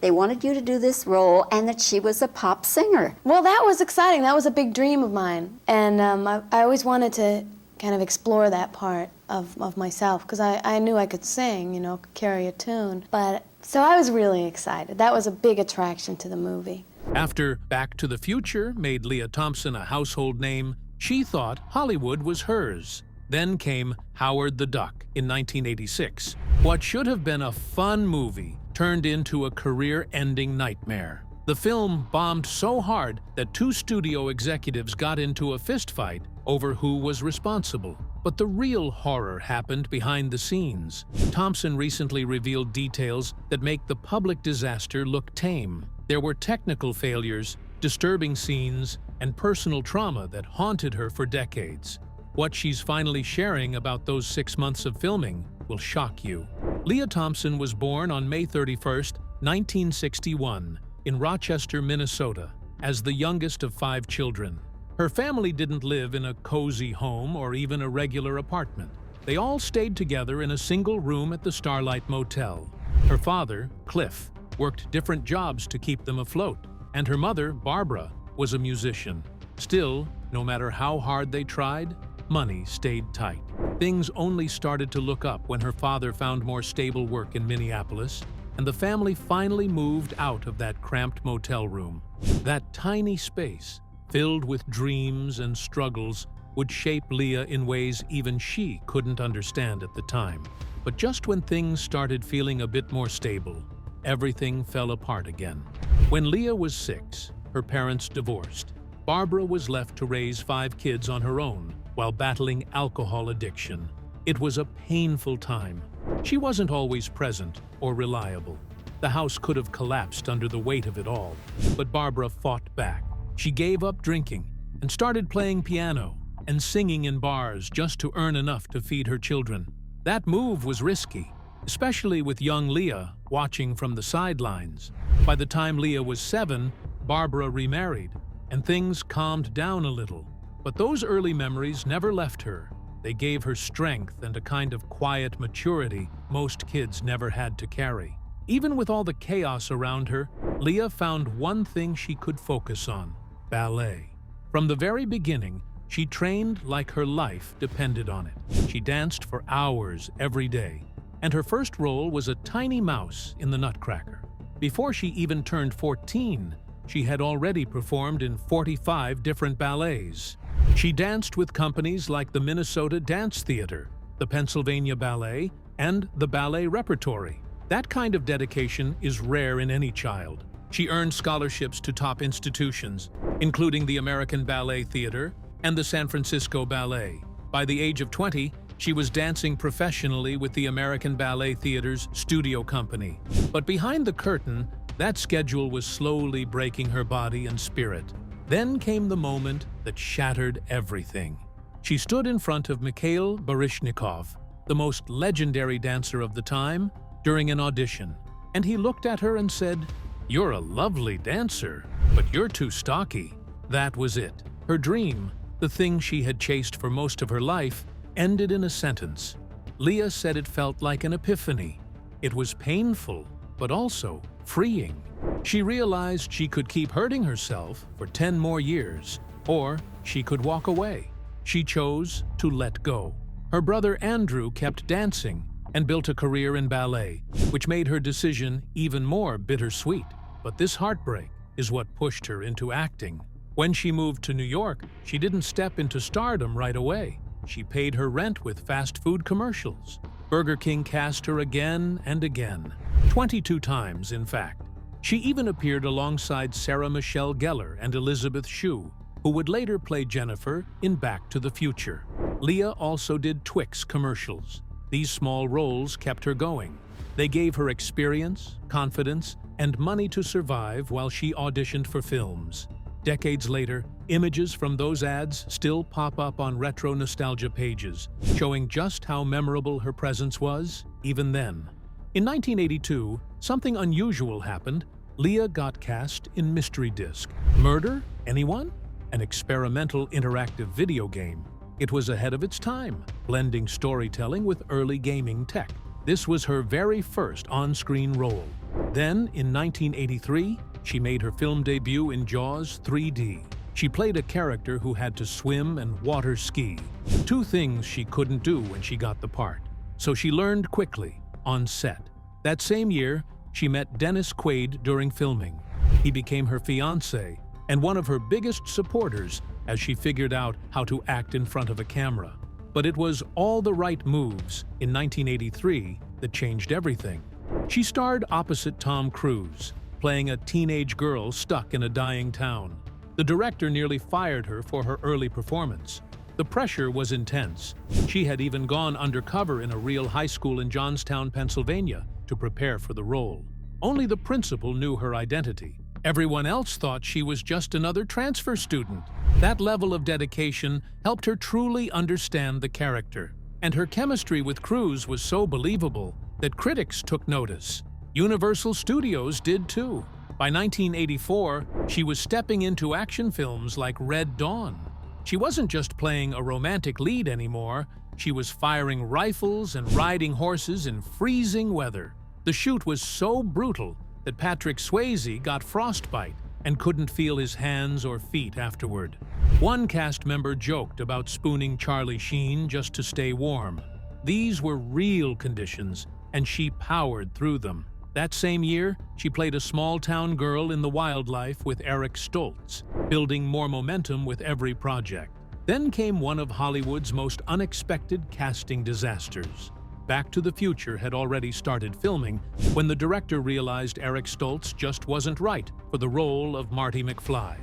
they wanted you to do this role and that she was a pop singer. Well, that was exciting. That was a big dream of mine. And I always wanted to kind of explore that part of myself, because I knew I could sing, you know, carry a tune. So I was really excited. That was a big attraction to the movie. After Back to the Future made Lea Thompson a household name, she thought Hollywood was hers. Then came Howard the Duck in 1986. What should have been a fun movie turned into a career-ending nightmare. The film bombed so hard that 2 studio executives got into a fistfight over who was responsible. But the real horror happened behind the scenes. Thompson recently revealed details that make the public disaster look tame. There were technical failures, disturbing scenes, and personal trauma that haunted her for decades. What she's finally sharing about those 6 months of filming will shock you. Lea Thompson was born on May 31, 1961, in Rochester, Minnesota, as the youngest of 5 children. Her family didn't live in a cozy home or even a regular apartment. They all stayed together in a single room at the Starlight Motel. Her father, Cliff, worked different jobs to keep them afloat, and her mother, Barbara, was a musician. Still, no matter how hard they tried, money stayed tight. Things only started to look up when her father found more stable work in Minneapolis, and the family finally moved out of that cramped motel room. That tiny space, filled with dreams and struggles, would shape Lea in ways even she couldn't understand at the time. But just when things started feeling a bit more stable, everything fell apart again. When Lea was 6, her parents divorced. Barbara was left to raise 5 kids on her own while battling alcohol addiction. It was a painful time. She wasn't always present or reliable. The house could have collapsed under the weight of it all, but Barbara fought back. She gave up drinking and started playing piano and singing in bars just to earn enough to feed her children. That move was risky, especially with young Lea watching from the sidelines. By the time Lea was 7, Barbara remarried, and things calmed down a little. But those early memories never left her. They gave her strength and a kind of quiet maturity most kids never had to carry. Even with all the chaos around her, Lea found one thing she could focus on: ballet. From the very beginning, she trained like her life depended on it. She danced for hours every day, and her first role was a tiny mouse in the Nutcracker. Before she even turned 14, she had already performed in 45 different ballets. She danced with companies like the Minnesota Dance Theater, the Pennsylvania Ballet, and the Ballet Repertory. That kind of dedication is rare in any child. She earned scholarships to top institutions, including the American Ballet Theater and the San Francisco Ballet. By the age of 20, she was dancing professionally with the American Ballet Theater's studio company. But behind the curtain, that schedule was slowly breaking her body and spirit. Then came the moment that shattered everything. She stood in front of Mikhail Baryshnikov, the most legendary dancer of the time, during an audition, and he looked at her and said, "You're a lovely dancer, but you're too stocky." That was it. Her dream, the thing she had chased for most of her life, ended in a sentence. Lea said it felt like an epiphany. It was painful, but also freeing. She realized she could keep hurting herself for 10 more years, or she could walk away. She chose to let go. Her brother Andrew kept dancing and built a career in ballet, which made her decision even more bittersweet. But this heartbreak is what pushed her into acting. When she moved to New York, she didn't step into stardom right away. She paid her rent with fast food commercials. Burger King cast her again and again, 22 times in fact. She even appeared alongside Sarah Michelle Gellar and Elizabeth Shue, who would later play Jennifer in Back to the Future. Lea also did Twix commercials. These small roles kept her going. They gave her experience, confidence, and money to survive while she auditioned for films. Decades later, images from those ads still pop up on retro nostalgia pages, showing just how memorable her presence was, even then. In 1982, something unusual happened. Lea got cast in Mystery Disc. Murder? Anyone? An experimental interactive video game. It was ahead of its time, blending storytelling with early gaming tech. This was her very first on-screen role. Then, in 1983, she made her film debut in Jaws 3D. She played a character who had to swim and water ski, two things she couldn't do when she got the part. So she learned quickly, on set. That same year, she met Dennis Quaid during filming. He became her fiancé and one of her biggest supporters as she figured out how to act in front of a camera. But it was All the Right Moves in 1983 that changed everything. She starred opposite Tom Cruise, playing a teenage girl stuck in a dying town. The director nearly fired her for her early performance. The pressure was intense. She had even gone undercover in a real high school in Johnstown, Pennsylvania, to prepare for the role. Only the principal knew her identity. Everyone else thought she was just another transfer student. That level of dedication helped her truly understand the character. And her chemistry with Cruise was so believable that critics took notice. Universal Studios did too. By 1984, she was stepping into action films like Red Dawn. She wasn't just playing a romantic lead anymore, she was firing rifles and riding horses in freezing weather. The shoot was so brutal that Patrick Swayze got frostbite and couldn't feel his hands or feet afterward. One cast member joked about spooning Charlie Sheen just to stay warm. These were real conditions, and she powered through them. That same year, she played a small-town girl in The Wildlife with Eric Stoltz, building more momentum with every project. Then came one of Hollywood's most unexpected casting disasters. Back to the Future had already started filming when the director realized Eric Stoltz just wasn't right for the role of Marty McFly.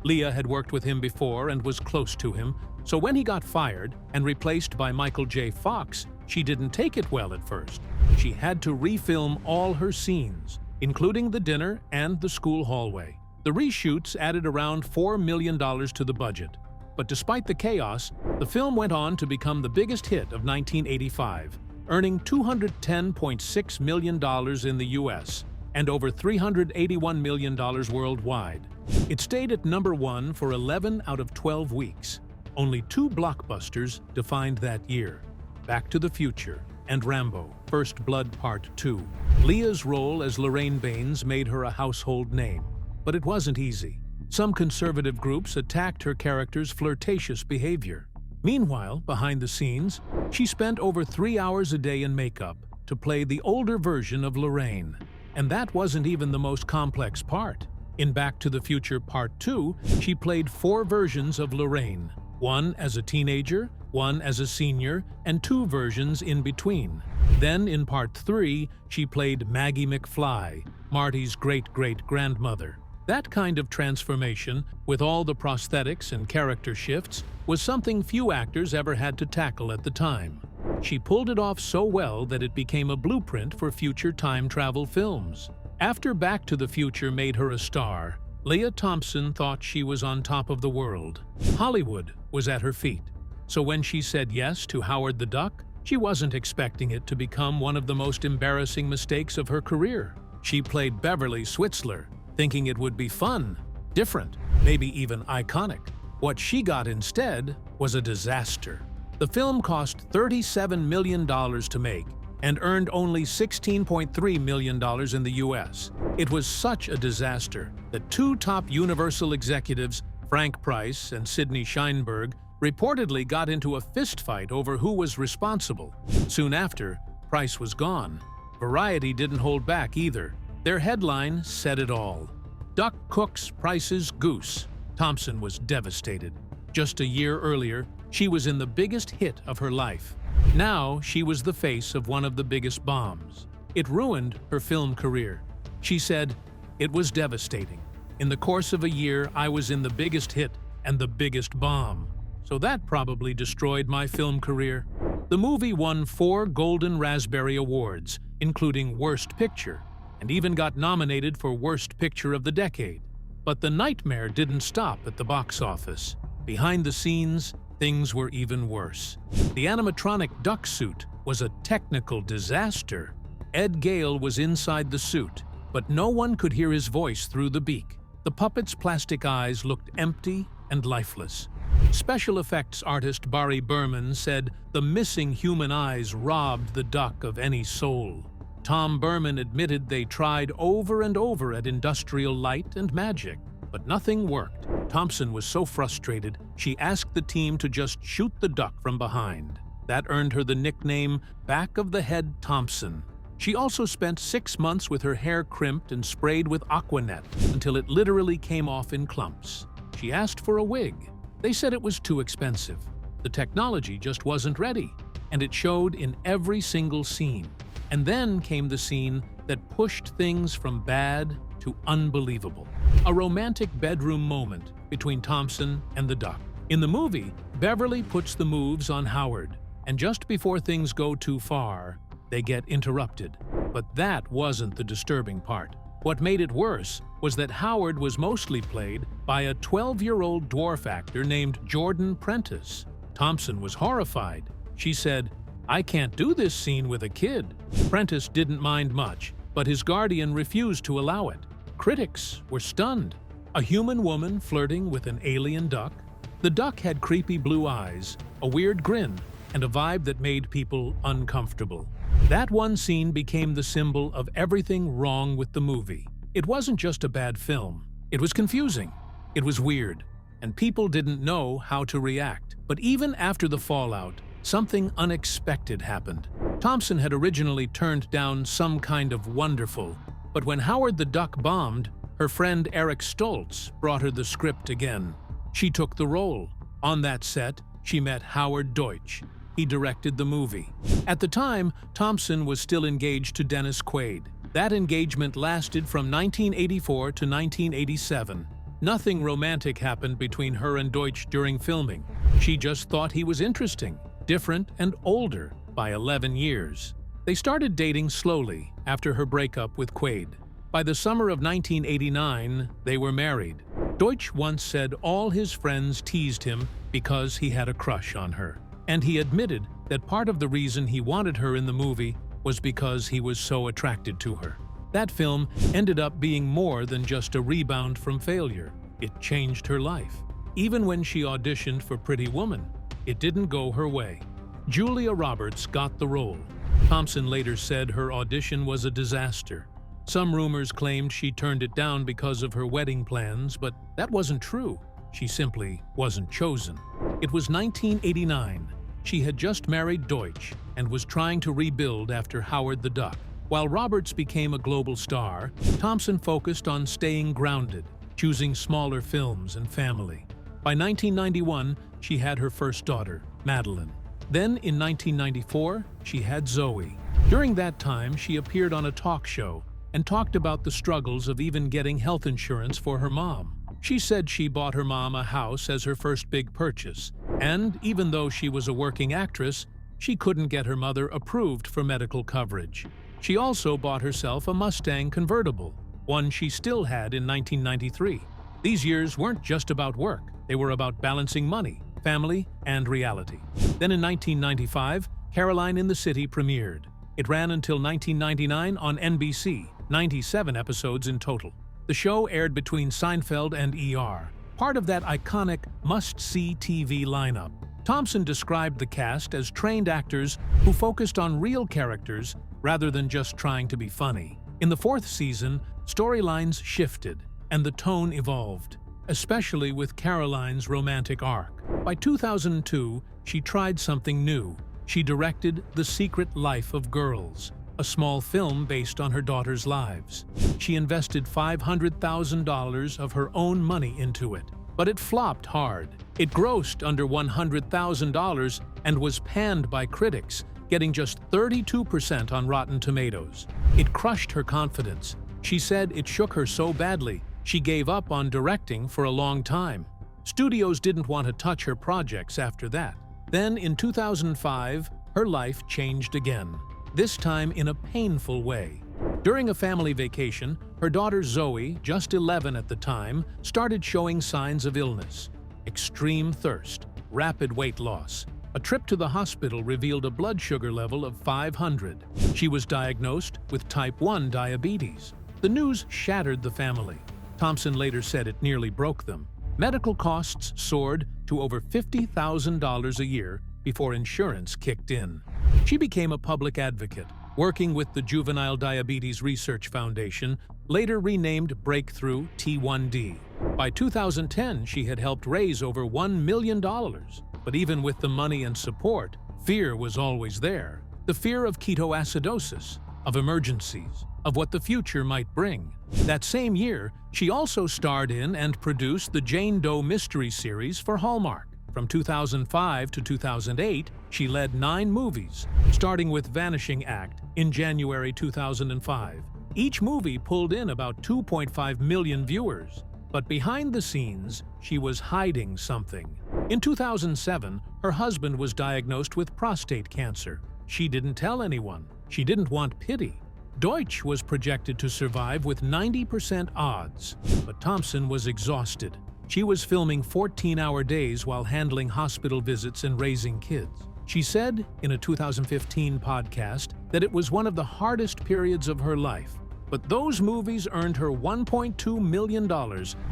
Lea had worked with him before and was close to him, so when he got fired and replaced by Michael J. Fox, she didn't take it well at first. She had to refilm all her scenes, including the dinner and the school hallway. The reshoots added around $4 million to the budget. But despite the chaos, the film went on to become the biggest hit of 1985, earning $210.6 million in the US and over $381 million worldwide. It stayed at #1 for 11 out of 12 weeks. Only two blockbusters defined that year: Back to the Future and Rambo: First Blood Part 2. Lea's role as Lorraine Baines made her a household name, but it wasn't easy. Some conservative groups attacked her character's flirtatious behavior. Meanwhile, behind the scenes, she spent over 3 hours a day in makeup to play the older version of Lorraine. And that wasn't even the most complex part. In Back to the Future Part 2, she played 4 versions of Lorraine, one as a teenager, one as a senior, and 2 versions in between. Then in Part 3, she played Maggie McFly, Marty's great-great-grandmother. That kind of transformation, with all the prosthetics and character shifts, was something few actors ever had to tackle at the time. She pulled it off so well that it became a blueprint for future time travel films. After Back to the Future made her a star, Lea Thompson thought she was on top of the world. Hollywood was at her feet. So when she said yes to Howard the Duck, she wasn't expecting it to become one of the most embarrassing mistakes of her career. She played Beverly Switzler, thinking it would be fun, different, maybe even iconic. What she got instead was a disaster. The film cost $37 million to make and earned only $16.3 million in the US. It was such a disaster that 2 top Universal executives, Frank Price and Sidney Sheinberg, reportedly got into a fistfight over who was responsible. Soon after, Price was gone. Variety didn't hold back either. Their headline said it all: "Duck cooks Price's goose." Thompson was devastated. Just a year earlier, she was in the biggest hit of her life. Now she was the face of one of the biggest bombs. It ruined her film career. She said, "It was devastating. In the course of a year, I was in the biggest hit and the biggest bomb. So that probably destroyed my film career." The movie won 4 Golden Raspberry Awards, including Worst Picture, and even got nominated for Worst Picture of the Decade. But the nightmare didn't stop at the box office. Behind the scenes, things were even worse. The animatronic duck suit was a technical disaster. Ed Gale was inside the suit, but no one could hear his voice through the beak. The puppet's plastic eyes looked empty and lifeless. Special effects artist Barry Berman said the missing human eyes robbed the duck of any soul. Tom Berman admitted they tried over and over at industrial light and magic, but nothing worked. Thompson was so frustrated, she asked the team to just shoot the duck from behind. That earned her the nickname Back of the Head Thompson. She also spent 6 months with her hair crimped and sprayed with Aquanet until it literally came off in clumps. She asked for a wig. They said it was too expensive. The technology just wasn't ready, and it showed in every single scene. And then came the scene that pushed things from bad to unbelievable. A romantic bedroom moment between Thompson and the duck. In the movie, Beverly puts the moves on Howard, and just before things go too far, they get interrupted. But that wasn't the disturbing part. What made it worse was that Howard was mostly played by a 12-year-old dwarf actor named Jordan Prentice. Thompson was horrified. She said, "I can't do this scene with a kid." Prentice didn't mind much, but his guardian refused to allow it. Critics were stunned. A human woman flirting with an alien duck? The duck had creepy blue eyes, a weird grin, and a vibe that made people uncomfortable. That one scene became the symbol of everything wrong with the movie. It wasn't just a bad film. It was confusing. It was weird. And people didn't know how to react. But even after the fallout, something unexpected happened. Thompson had originally turned down Some Kind of Wonderful, but when Howard the Duck bombed, her friend Eric Stoltz brought her the script again. She took the role. On that set, she met Howard Deutsch. He directed the movie. At the time, Thompson was still engaged to Dennis Quaid. That engagement lasted from 1984 to 1987. Nothing romantic happened between her and Deutsch during filming. She just thought he was interesting, different, and older by 11 years. They started dating slowly after her breakup with Quaid. By the summer of 1989, they were married. Deutsch once said all his friends teased him because he had a crush on her. And he admitted that part of the reason he wanted her in the movie was because he was so attracted to her. That film ended up being more than just a rebound from failure. It changed her life. Even when she auditioned for Pretty Woman, it didn't go her way. Julia Roberts got the role. Thompson later said her audition was a disaster. Some rumors claimed she turned it down because of her wedding plans, but that wasn't true. She simply wasn't chosen. It was 1989. She had just married Deutsch and was trying to rebuild after Howard the Duck. While Roberts became a global star, Thompson focused on staying grounded, choosing smaller films and family. By 1991, she had her first daughter, Madeline. Then, in 1994, she had Zoe. During that time, she appeared on a talk show and talked about the struggles of even getting health insurance for her mom. She said she bought her mom a house as her first big purchase, and even though she was a working actress, she couldn't get her mother approved for medical coverage. She also bought herself a Mustang convertible, one she still had in 1993. These years weren't just about work. They were about balancing money, family, and reality. Then in 1995, Caroline in the City premiered. It ran until 1999 on NBC, 97 episodes in total. The show aired between Seinfeld and ER, part of that iconic must-see TV lineup. Thompson described the cast as trained actors who focused on real characters rather than just trying to be funny. In the fourth season, storylines shifted and the tone evolved, especially with Caroline's romantic arc. By 2002, she tried something new. She directed The Secret Life of Girls, a small film based on her daughters' lives. She invested $500,000 of her own money into it, but it flopped hard. It grossed under $100,000 and was panned by critics, getting just 32% on Rotten Tomatoes. It crushed her confidence. She said it shook her so badly, she gave up on directing for a long time. Studios didn't want to touch her projects after that. Then, in 2005, her life changed again, this time in a painful way. During a family vacation, her daughter Zoe, just 11 at the time, started showing signs of illness. Extreme thirst, rapid weight loss. A trip to the hospital revealed a blood sugar level of 500. She was diagnosed with type 1 diabetes. The news shattered the family. Thompson later said it nearly broke them. Medical costs soared to over $50,000 a year before insurance kicked in. She became a public advocate, working with the Juvenile Diabetes Research Foundation, later renamed Breakthrough T1D. By 2010, she had helped raise over $1 million. But even with the money and support, fear was always there. The fear of ketoacidosis, of emergencies, of what the future might bring. That same year, she also starred in and produced the Jane Doe mystery series for Hallmark. From 2005 to 2008, she led 9 movies, starting with Vanishing Act in January 2005. Each movie pulled in about 2.5 million viewers. But behind the scenes, she was hiding something. In 2007, her husband was diagnosed with prostate cancer. She didn't tell anyone. She didn't want pity. Deutsch was projected to survive with 90% odds, but Thompson was exhausted. She was filming 14-hour days while handling hospital visits and raising kids. She said in a 2015 podcast that it was one of the hardest periods of her life. But those movies earned her $1.2 million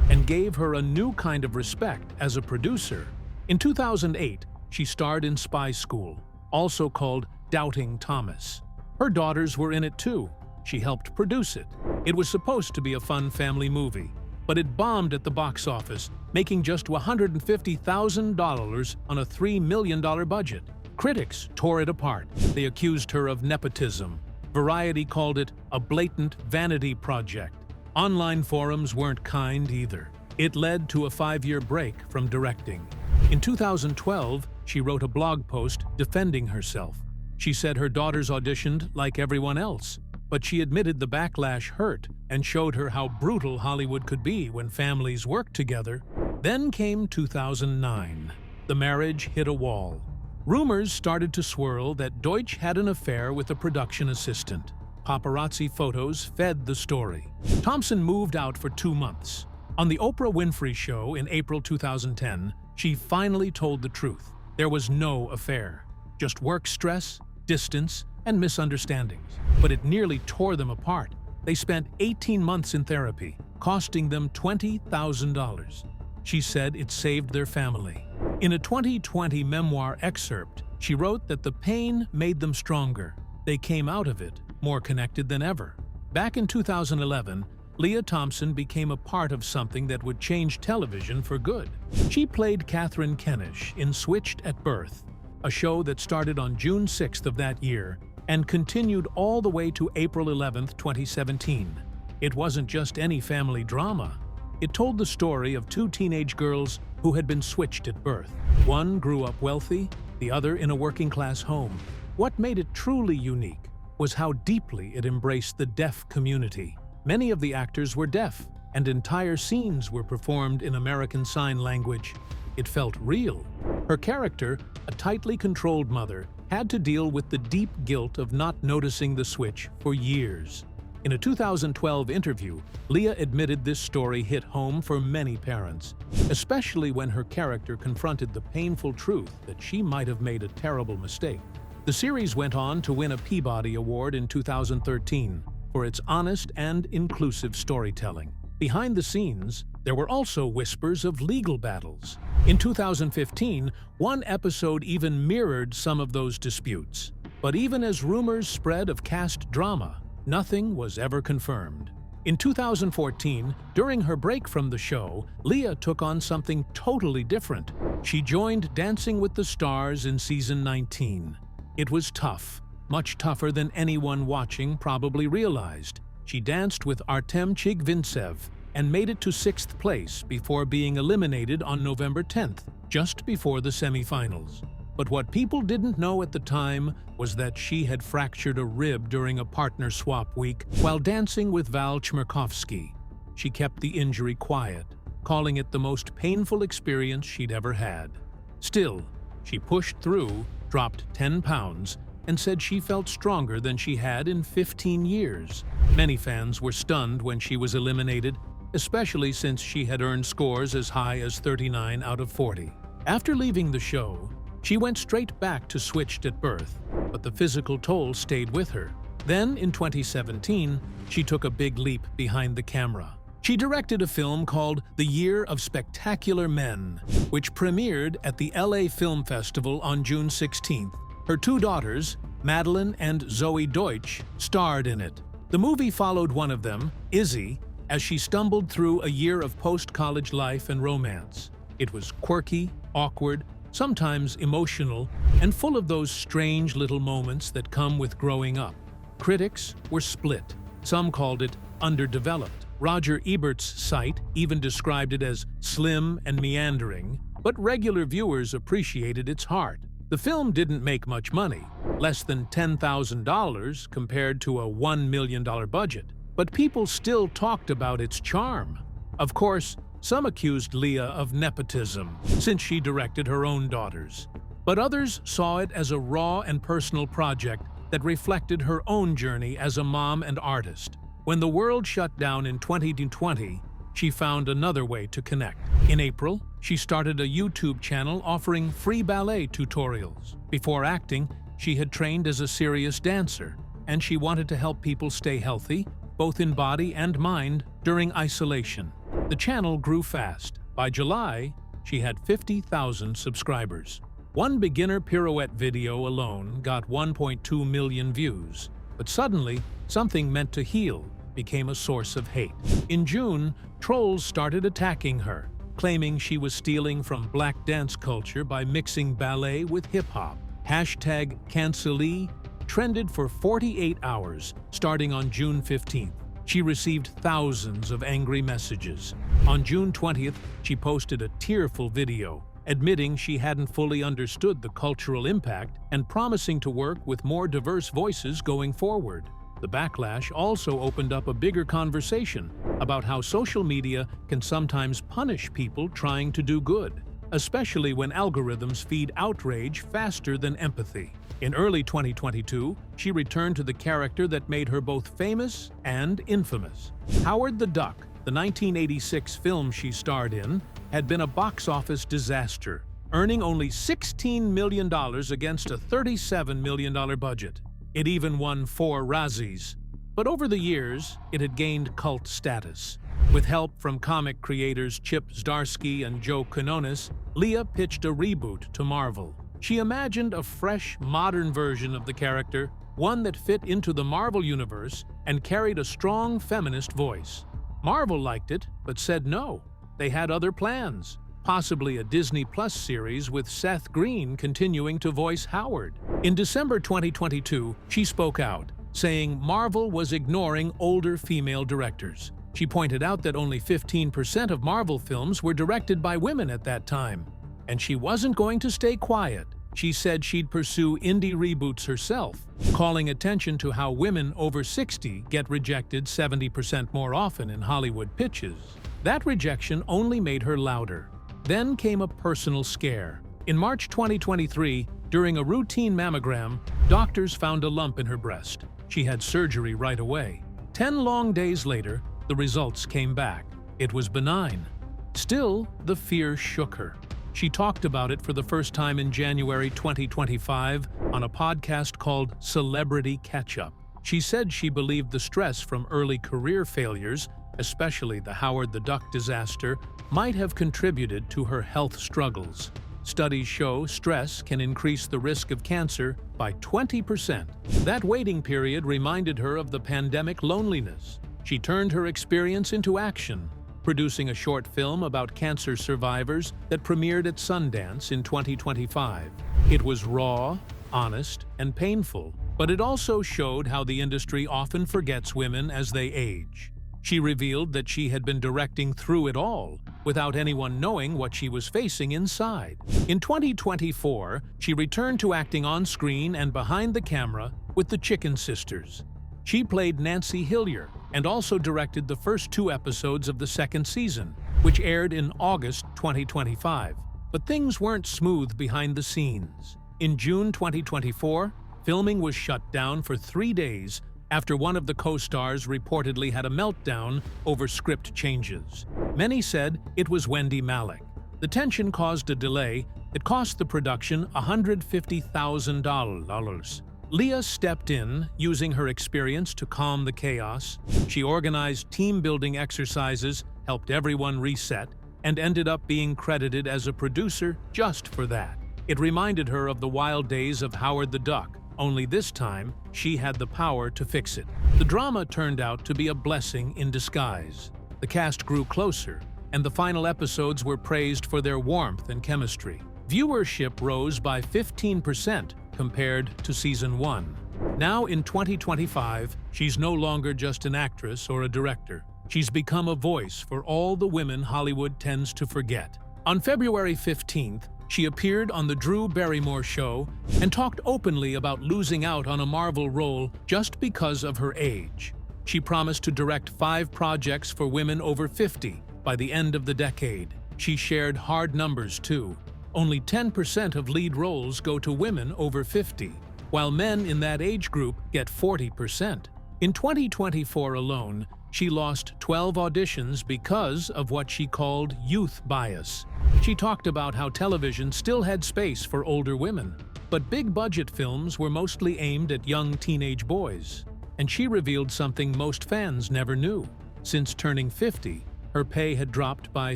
and gave her a new kind of respect as a producer. In 2008, she starred in Spy School, also called Doubting Thomas. Her daughters were in it too. She helped produce it. It was supposed to be a fun family movie, but it bombed at the box office, making just $150,000 on a $3 million budget. Critics tore it apart. They accused her of nepotism. Variety called it a blatant vanity project. Online forums weren't kind either. It led to a 5-year break from directing. In 2012, she wrote a blog post defending herself. She said her daughters auditioned like everyone else, but she admitted the backlash hurt and showed her how brutal Hollywood could be when families worked together. Then came 2009. The marriage hit a wall. Rumors started to swirl that Deutsch had an affair with a production assistant. Paparazzi photos fed the story. Thompson moved out for 2 months. On the Oprah Winfrey Show in April 2010, she finally told the truth. There was no affair, just work stress, distance, and misunderstandings. But it nearly tore them apart. They spent 18 months in therapy, costing them $20,000. She said it saved their family. In a 2020 memoir excerpt, she wrote that the pain made them stronger. They came out of it more connected than ever. Back in 2011, Lea Thompson became a part of something that would change television for good. She played Catherine Kenish in Switched at Birth, a show that started on June 6th of that year and continued all the way to April 11, 2017. It wasn't just any family drama. It told the story of 2 teenage girls who had been switched at birth. One grew up wealthy, the other in a working-class home. What made it truly unique was how deeply it embraced the deaf community. Many of the actors were deaf, and entire scenes were performed in American Sign Language. It felt real. Her character, a tightly controlled mother, had to deal with the deep guilt of not noticing the switch for years. In a 2012 interview, Lea admitted this story hit home for many parents, especially when her character confronted the painful truth that she might have made a terrible mistake. The series went on to win a Peabody Award in 2013 for its honest and inclusive storytelling. Behind the scenes, there were also whispers of legal battles. In 2015, one episode even mirrored some of those disputes. But even as rumors spread of caste drama, nothing was ever confirmed. In 2014, during her break from the show, Lea took on something totally different. She joined Dancing with the Stars in season 19. It was tough, much tougher than anyone watching probably realized. She danced with Artem Chigvintsev and made it to 6th place before being eliminated on November 10th, just before the semifinals. But what people didn't know at the time was that she had fractured a rib during a partner swap week while dancing with Val Chmerkovsky. She kept the injury quiet, calling it the most painful experience she'd ever had. Still, she pushed through, dropped 10 pounds, and said she felt stronger than she had in 15 years. Many fans were stunned when she was eliminated, especially since she had earned scores as high as 39 out of 40. After leaving the show, she went straight back to Switched at Birth, but the physical toll stayed with her. Then, in 2017, she took a big leap behind the camera. She directed a film called The Year of Spectacular Men, which premiered at the LA Film Festival on June 16th. Her 2 daughters, Madeline and Zoe Deutsch starred in it. The movie followed one of them, Izzy, as she stumbled through a year of post-college life and romance. It was quirky, awkward, sometimes emotional, and full of those strange little moments that come with growing up. Critics were split. Some called it underdeveloped. Roger Ebert's site even described it as slim and meandering, but regular viewers appreciated its heart. The film didn't make much money, less than $10,000 compared to a $1 million budget, but people still talked about its charm. Of course, some accused Lea of nepotism, since she directed her own daughters. But others saw it as a raw and personal project that reflected her own journey as a mom and artist. When the world shut down in 2020, she found another way to connect. In April, she started a YouTube channel offering free ballet tutorials. Before acting, she had trained as a serious dancer, and she wanted to help people stay healthy, both in body and mind, during isolation. The channel grew fast. By July, she had 50,000 subscribers. One beginner pirouette video alone got 1.2 million views, but suddenly, something meant to heal became a source of hate. In June, trolls started attacking her, claiming she was stealing from black dance culture by mixing ballet with hip-hop. #Cancelee trended for 48 hours, starting on June 15th. She received thousands of angry messages. On June 20th, she posted a tearful video, admitting she hadn't fully understood the cultural impact and promising to work with more diverse voices going forward. The backlash also opened up a bigger conversation about how social media can sometimes punish people trying to do good, especially when algorithms feed outrage faster than empathy. In early 2022, she returned to the character that made her both famous and infamous. Howard the Duck, the 1986 film she starred in, had been a box office disaster, earning only $16 million against a $37 million budget. It even won 4 Razzies. But over the years, it had gained cult status. With help from comic creators Chip Zdarsky and Joe Quinones, Lea pitched a reboot to Marvel. She imagined a fresh, modern version of the character, one that fit into the Marvel universe and carried a strong feminist voice. Marvel liked it, but said no. They had other plans, possibly a Disney Plus series with Seth Green continuing to voice Howard. In December 2022, she spoke out, saying Marvel was ignoring older female directors. She pointed out that only 15% of Marvel films were directed by women at that time, and she wasn't going to stay quiet. She said she'd pursue indie reboots herself, calling attention to how women over 60 get rejected 70% more often in Hollywood pitches. That rejection only made her louder. Then came a personal scare. In March 2023, during a routine mammogram, doctors found a lump in her breast. She had surgery right away. 10 long days later, the results came back. It was benign. Still, the fear shook her. She talked about it for the first time in January 2025 on a podcast called Celebrity Catch-Up. She said she believed the stress from early career failures, especially the Howard the Duck disaster, might have contributed to her health struggles. Studies show stress can increase the risk of cancer by 20%. That waiting period reminded her of the pandemic loneliness. She turned her experience into action, producing a short film about cancer survivors that premiered at Sundance in 2025. It was raw, honest, and painful, but it also showed how the industry often forgets women as they age. She revealed that she had been directing through it all, without anyone knowing what she was facing inside. In 2024, she returned to acting on screen and behind the camera with the Chicken Sisters. She played Nancy Hillier and also directed the first 2 episodes of the second season, which aired in August 2025. But things weren't smooth behind the scenes. In June 2024, filming was shut down for 3 days after one of the co-stars reportedly had a meltdown over script changes. Many said it was Wendy Malick. The tension caused a delay that cost the production $150,000. Lea stepped in, using her experience to calm the chaos. She organized team-building exercises, helped everyone reset, and ended up being credited as a producer just for that. It reminded her of the wild days of Howard the Duck, only this time she had the power to fix it. The drama turned out to be a blessing in disguise. The cast grew closer, and the final episodes were praised for their warmth and chemistry. Viewership rose by 15% compared to season 1. Now in 2025, she's no longer just an actress or a director. She's become a voice for all the women Hollywood tends to forget. On February 15th, she appeared on The Drew Barrymore Show and talked openly about losing out on a Marvel role just because of her age. She promised to direct 5 projects for women over 50 by the end of the decade. She shared hard numbers, too. Only 10% of lead roles go to women over 50, while men in that age group get 40%. In 2024 alone, she lost 12 auditions because of what she called youth bias. She talked about how television still had space for older women, but big-budget films were mostly aimed at young teenage boys. And she revealed something most fans never knew. Since turning 50, her pay had dropped by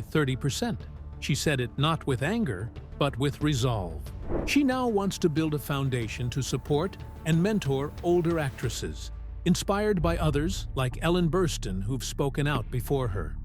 30%. She said it not with anger, but with resolve. She now wants to build a foundation to support and mentor older actresses, inspired by others like Ellen Burstyn who've spoken out before her.